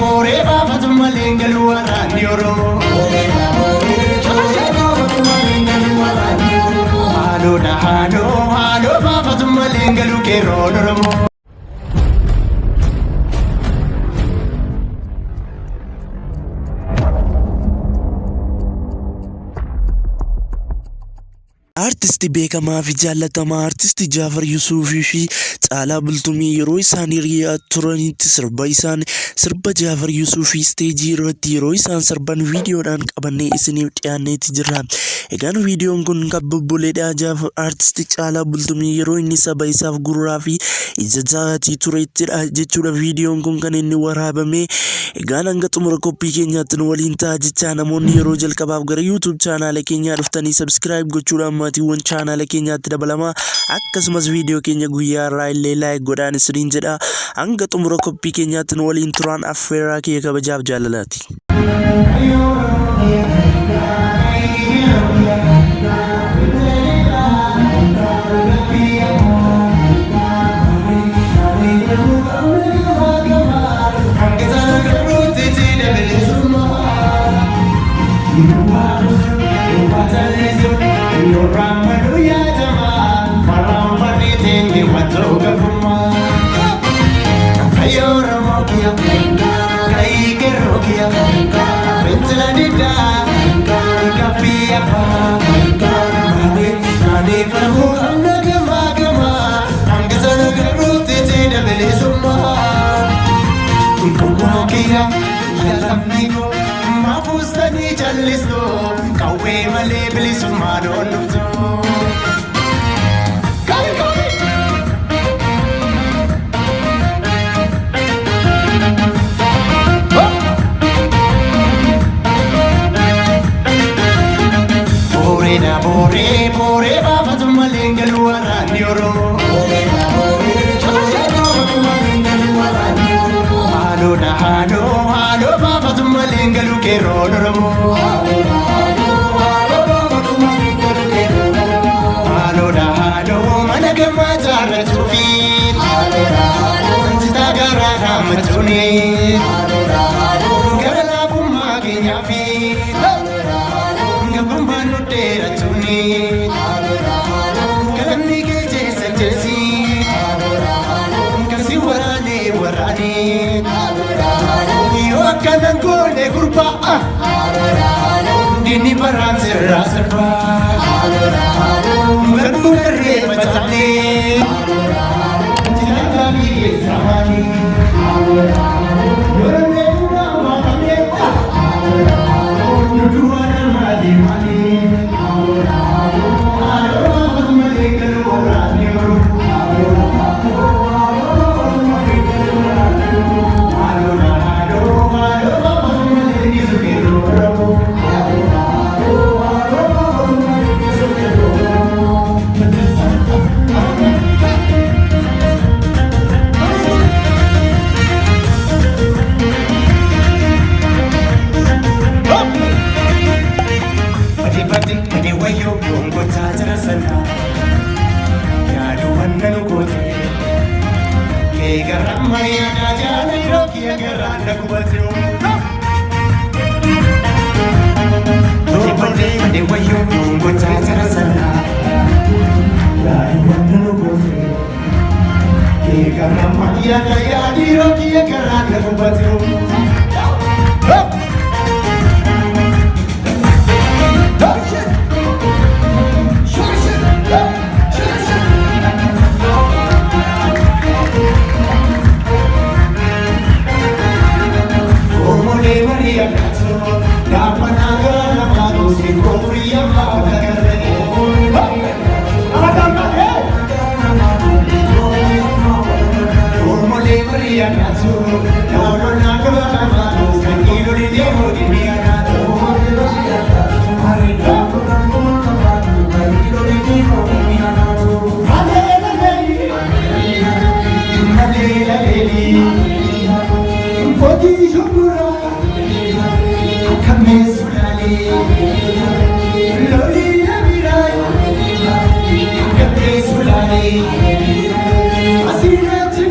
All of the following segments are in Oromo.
bore baafatu malee galuu waraanni Oromoo. Haaloo baafatu malee galuu qeerroon Oromoo. Artistii beekamaa fi jaallatamaa artistii Jafaar Yusuuf fi Caalaa Bultumee yeroo isaan hiriyaa turanitti sirba Jafaar Yusuuf Stage irratti yeroo isaan sirban viidiyoodhaan qabannee isiniif dhiyaanneeti jira. Egaan viidiyoon kun kan bubbuleedha. Jafaar artistii Caalaa Bultumee yeroo inni saba isaaf gurraa fi ija jaatii tureettidha jechuudha. Viidiyoon kun kan inni waraabame. Egaan hanga xumura qophii keenyaatti nu waliin ta'a jechaa namoonni yeroo jalqabaaf gara YouTube chaanaala keenyaa dhuftanii subscribe gochuudhaan maatiiwwan chaanaala keenyaatti dabalama. Akkasumas viidiyoo keenya guyyaa irraa illee like godhaan isiniin jedha. Hanga xumura qophii keenyaatti nu waliin turaan affeerraa kee kabajaaf jaalalaati. Bore baafatu malee galuu waraanni Oromoo. Haaloo baafatu malee galuu qeerroon Oromoo. Haaloo mana gammaa jaarrachuu fi wantitaa garaa raammachuuni. Gara laafummaa keenyaa fi gabummaan nu dheerachuuni. Kalamni kee jeessa jeessi kasi waraane yoo akkanan goone gurbaa dinni baraan sirraa sirbaa garbuu garree faca'anii jilaataa biyyeessaa maanii yoronnee duraa maafamee nuduwaan maali maali Así no te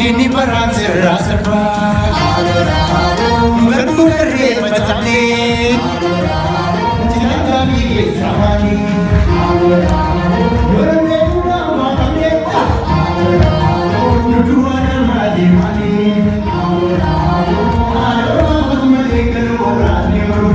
Dini baran serasa Merdu kere patani Tidak lagi samani Yorane pura makameta Dua dan mati mati Ada mati keluar niru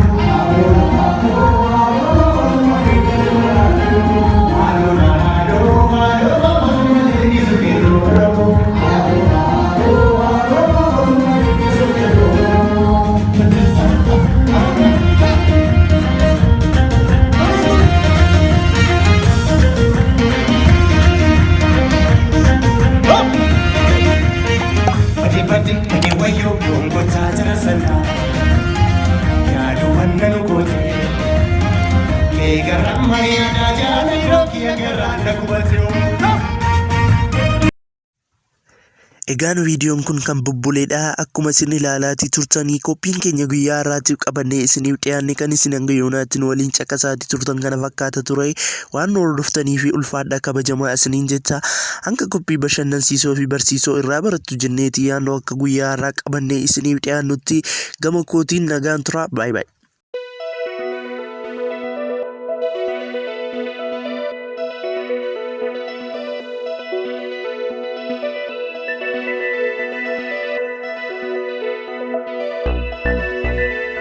Egaan viidiyoon kun kan bubbuleedha. Akkuma isin ilaalaatii turtanii qophiin keenya guyyaa har'aatiif qabannee isiniif dhiyaanne kan isin hanga yoonaatiin waliin caqasaatii turtan kana fakkaata ture. Waan hordoftanii fi ulfaadha kabajamaa isiniin jecha hanga qophii bashannansiisoo fi barsiisoo irraa barattu jenneetii yaadnu akka guyyaa har'aa qabannee isiniif dhiyaannutti gama kootiin nagaan tura. Baay'ee.